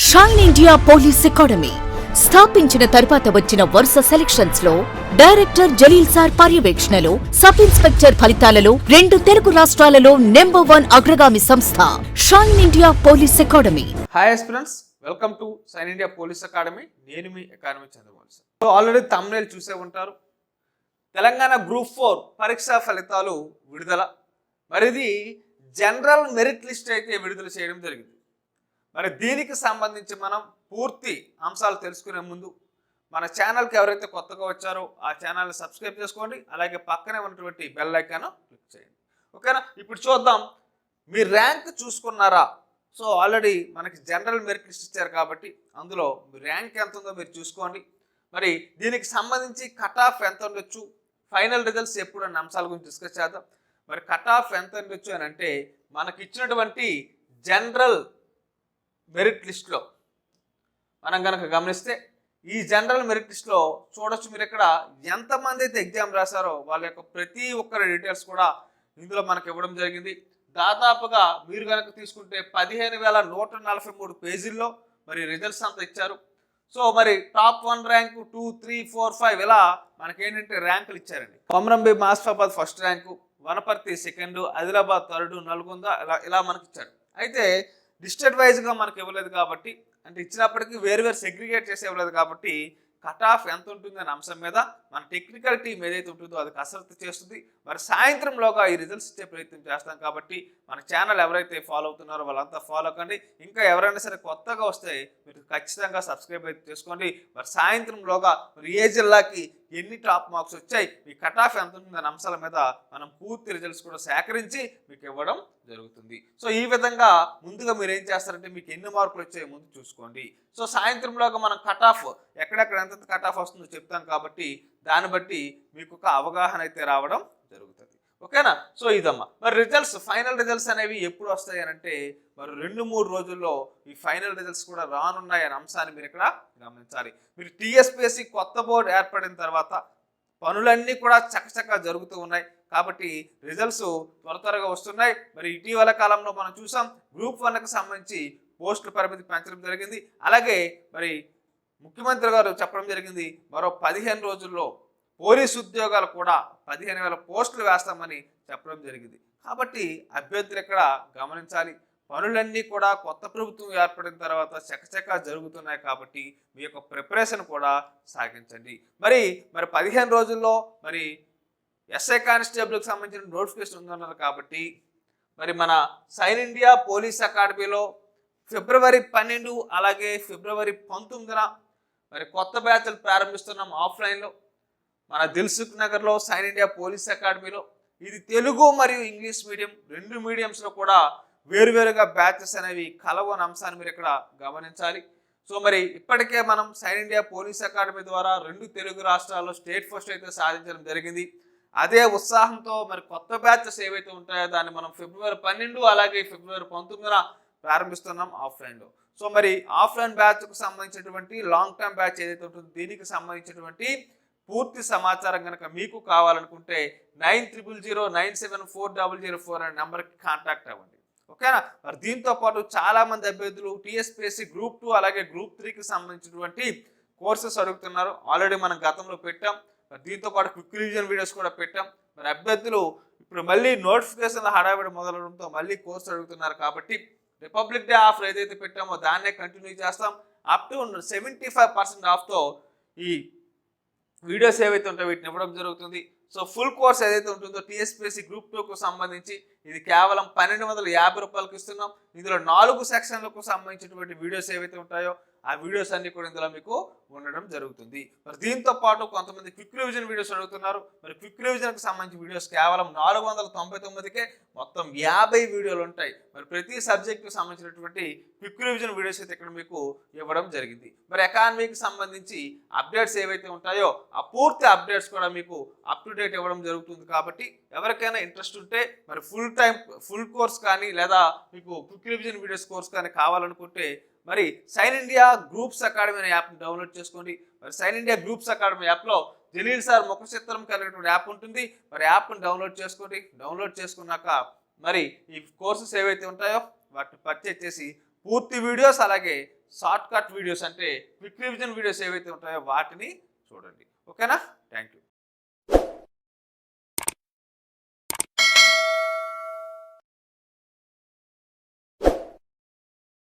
Shine India police academy స్థాపించిన తర్వాత వచ్చిన వరుస సెలక్షన్స్ లో డైరెక్టర్ జలీల్ సార్ పర్యవేక్షణలో సబ్ ఇన్స్పెక్టర్ ఫలితాలలో 2 తెలుగు రాష్ట్రాలలో నెంబర్ 1 అగ్రగామి సంస్థ Shine India police academy. Hi students, welcome to Shine India police academy. నేను మీ academy Chandramouli sir. So already thumbnail చూసే ఉంటారు. తెలంగాణ గ్రూప్ 4 పరీక్షా ఫలితాలు విడుదల. మరి ఇది జనరల్ మెరిట్ లిస్ట్ అయితే విడుదల చేయడం జరిగింది. మరి దీనికి సంబంధించి మనం పూర్తి అంశాలు తెలుసుకునే ముందు మన ఛానల్కి ఎవరైతే కొత్తగా వచ్చారో ఆ ఛానల్ని సబ్స్క్రైబ్ చేసుకోండి. అలాగే పక్కనే ఉన్నటువంటి బెల్ ఐకాన్ క్లిక్ చేయండి. ఓకేనా? ఇప్పుడు చూద్దాం, మీ ర్యాంక్ చూసుకున్నారా? సో ఆల్రెడీ మనకి జనరల్ మెరిట్ లిస్ట్ ఇచ్చారు కాబట్టి అందులో మీ ర్యాంక్ ఎంత ఉందో మీరు చూసుకోండి. మరి దీనికి సంబంధించి కట్ ఆఫ్ ఎంత ఉండొచ్చు, ఫైనల్ రిజల్ట్స్ ఎప్పుడు అన్న అంశాల గురించి డిస్కస్ చేద్దాం. మరి కట్ ఆఫ్ ఎంత ఉండొచ్చు అని అంటే మనకి ఇచ్చినటువంటి జనరల్ మెరిట్ లిస్ట్లో మనం కనుక గమనిస్తే ఈ జనరల్ మెరిట్ లిస్ట్లో చూడొచ్చు మీరు ఇక్కడ ఎంతమంది అయితే ఎగ్జామ్ రాశారో వాళ్ళ యొక్క ప్రతి ఒక్కరి డీటెయిల్స్ కూడా ఇందులో మనకు ఇవ్వడం జరిగింది. దాదాపుగా మీరు కనుక తీసుకుంటే 15,143 పేజీల్లో మరి రిజల్ట్స్ అంతా ఇచ్చారు. సో మరి టాప్ 1 ర్యాంకు 2, 3, 4, 5 ఇలా మనకేంటంటే ర్యాంకులు ఇచ్చారండి. Komaram Bheem Asifabad first rank, Wanaparthy second, Adilabad third, Nalgonda ఇలా మనకి ఇచ్చారు. అయితే డిస్ట్రిక్ట్ వైజ్గా మనకు ఇవ్వలేదు కాబట్టి, అంటే ఇచ్చినప్పటికీ వేరు సెగ్రిగేట్ చేసి ఇవ్వలేదు కాబట్టి కట్ ఆఫ్ ఎంత ఉంటుంది అనే అంశం మీద మన టెక్నికల్ టీం ఏదైతే ఉంటుందో అది కసరత్తు చేస్తుంది. మరి సాయంత్రంలోగా ఈ రిజల్ట్స్ ఇచ్చే ప్రయత్నం చేస్తాం కాబట్టి మన ఛానల్ ఎవరైతే ఫాలో అవుతున్నారో వాళ్ళంతా ఫాలో కండి. ఇంకా ఎవరైనా సరే కొత్తగా వస్తే మీరు ఖచ్చితంగా సబ్స్క్రైబ్ అయితే చేసుకోండి. మరి సాయంత్రంలోగా మరి ఏ జిల్లాకి ఎన్ని టాప్ మార్క్స్ వచ్చాయి, మీ కట్ ఆఫ్ ఎంత ఉంటుంది అనే అంశాల మీద మనం పూర్తి రిజల్ట్స్ కూడా సేకరించి మీకు ఇవ్వడం జరుగుతుంది. సో ఈ విధంగా ముందుగా మీరు ఏం చేస్తారంటే మీకు ఎన్ని మార్కులు వచ్చాయో ముందు చూసుకోండి. సో సాయంత్రంలోగా మనం కట్ ఆఫ్ ఎక్కడెక్కడ ఎంత కట్ ఆఫ్ వస్తుందో చెప్తాం కాబట్టి దాన్ని బట్టి మీకు ఒక అవగాహన అయితే రావడం జరుగుతుంది. ఓకేనా? సో ఇదమ్మా. మరి రిజల్ట్స్, ఫైనల్ రిజల్ట్స్ అనేవి ఎప్పుడు వస్తాయి అని అంటే మరి 2-3 రోజుల్లో ఈ ఫైనల్ రిజల్ట్స్ కూడా రానున్నాయి అనే అంశాన్ని మీరు ఇక్కడ గమనించాలి. మీరు టీఎస్పీఎస్సీ కొత్త బోర్డు ఏర్పడిన తర్వాత పనులన్నీ కూడా చకచకా జరుగుతూ ఉన్నాయి కాబట్టి రిజల్ట్స్ త్వరగా వస్తున్నాయి. మరి ఇటీవల కాలంలో మనం చూసాం గ్రూప్ 1కి సంబంధించి పోస్టుల పరిమితి పెంచడం జరిగింది. అలాగే మరి ముఖ్యమంత్రి గారు చెప్పడం జరిగింది మరో 15 రోజుల్లో పోలీసు ఉద్యోగాలు కూడా 15,000 పోస్టులు వేస్తామని చెప్పడం జరిగింది. కాబట్టి అభ్యర్థులు ఇక్కడ గమనించాలి, పనులన్నీ కూడా కొత్త ప్రభుత్వం ఏర్పడిన తర్వాత చకచకా జరుగుతున్నాయి కాబట్టి మీ యొక్క ప్రిపరేషన్ కూడా సాగించండి. మరి 15 రోజుల్లో మరి ఎస్ఐ కానిస్టేబుల్కి సంబంధించిన నోటిఫికేషన్ ఉందన్నారు కాబట్టి మరి మన షైన్ ఇండియా పోలీస్ అకాడమీలో ఫిబ్రవరి 12 అలాగే ఫిబ్రవరి 19న మరి కొత్త బ్యాచ్లు ప్రారంభిస్తున్నాం ఆఫ్లైన్లో మన దిల్సుఖ్ నగర్లో షైన్ ఇండియా పోలీస్ అకాడమీలో. ఇది తెలుగు మరియు ఇంగ్లీష్ మీడియం 2 మీడియంస్లో కూడా వేరువేరుగా బ్యాచెస్ అనేవి కలవని అంశాన్ని మీరు ఇక్కడ గమనించాలి. సో మరి ఇప్పటికే మనం షైన్ ఇండియా పోలీస్ అకాడమీ ద్వారా 2 తెలుగు రాష్ట్రాల్లో స్టేట్ ఫస్ట్ అయితే సాధించడం జరిగింది. అదే ఉత్సాహంతో మరి కొత్త బ్యాచెస్ ఏవైతే ఉంటాయో దాన్ని మనం ఫిబ్రవరి 12 అలాగే ఫిబ్రవరి 19న ప్రారంభిస్తున్నాం ఆఫ్లైన్లో. సో మరి ఆఫ్లైన్ బ్యాచ్కు సంబంధించినటువంటి లాంగ్ టర్మ్ బ్యాచ్ ఏదైతే ఉంటుందో దీనికి సంబంధించినటువంటి పూర్తి సమాచారం కనుక మీకు కావాలనుకుంటే 9000974004 అనే నెంబర్కి కాంటాక్ట్ అవ్వండి. ఓకేనా? మరి దీంతో పాటు చాలామంది అభ్యర్థులు టీఎస్పీఎస్సీ గ్రూప్ 2 అలాగే గ్రూప్ 3కి సంబంధించినటువంటి కోర్సెస్ అడుగుతున్నారు. ఆల్రెడీ మనం గతంలో పెట్టాం. మరి దీంతో పాటు క్విక్ రివిజన్ వీడియోస్ కూడా పెట్టాం. మరి అభ్యర్థులు ఇప్పుడు మళ్ళీ నోటిఫికేషన్ల హడావిడి మొదలవడంతో మళ్ళీ కోర్సు అడుగుతున్నారు కాబట్టి రిపబ్లిక్ డే ఆఫర్ ఏదైతే పెట్టామో దాన్నే కంటిన్యూ చేస్తాం. అప్ టు 75% ఆఫ్తో ఈ వీడియోస్ ఏవైతే ఉంటాయో వీటిని ఇవ్వడం జరుగుతుంది. సో ఫుల్ కోర్స్ ఏదైతే ఉంటుందో టీఎస్పీఎస్సీ గ్రూప్ 2కు సంబంధించి ఇది కేవలం 1,250 రూపాయలకి ఇస్తున్నాం. ఇందులో 4 సెక్షన్లకు సంబంధించినటువంటి వీడియోస్ ఏవైతే ఉంటాయో ఆ వీడియోస్ అన్ని కూడా ఇందులో మీకు ఉండడం జరుగుతుంది. మరి దీంతో పాటు కొంతమంది క్విక్ రివిజన్ వీడియోస్ అడుగుతున్నారు. మరి క్విక్ రివిజన్కి సంబంధించిన వీడియోస్ కేవలం 499కే మొత్తం 50 వీడియోలు ఉంటాయి. మరి ప్రతి సబ్జెక్టుకి సంబంధించినటువంటి క్విక్ రివిజన్ వీడియోస్ అయితే ఇక్కడ మీకు ఇవ్వడం జరిగింది. మరి ఎకానమీకి సంబంధించి అప్డేట్స్ ఏవైతే ఉంటాయో ఆ పూర్తి అప్డేట్స్ కూడా మీకు అప్ టు డేట్ ఇవ్వడం జరుగుతుంది. కాబట్టి ఎవరికైనా ఇంట్రెస్ట్ ఉంటే మరి ఫుల్ కోర్స్ కానీ లేదా మీకు క్విక్ రివిజన్ వీడియోస్ కోర్స్ కానీ కావాలనుకుంటే మరి షైన్ ఇండియా గ్రూప్స్ అకాడమీ అనే యాప్ని డౌన్లోడ్ చేసుకోండి. మరి షైన్ ఇండియా గ్రూప్స్ అకాడమీ యాప్లో జలీల్ సార్ ముఖ చిత్రం కలిగినటువంటి యాప్ ఉంటుంది. మరి యాప్ని డౌన్లోడ్ చేసుకోండి. డౌన్లోడ్ చేసుకున్నాక మరి ఈ కోర్సెస్ ఏవైతే ఉంటాయో వాటిని పర్చేజ్ చేసి పూర్తి వీడియోస్ అలాగే షార్ట్ కట్ వీడియోస్ అంటే క్విక్ రివిజన్ వీడియోస్ ఏవైతే ఉంటాయో వాటిని చూడండి. ఓకేనా? Thank you.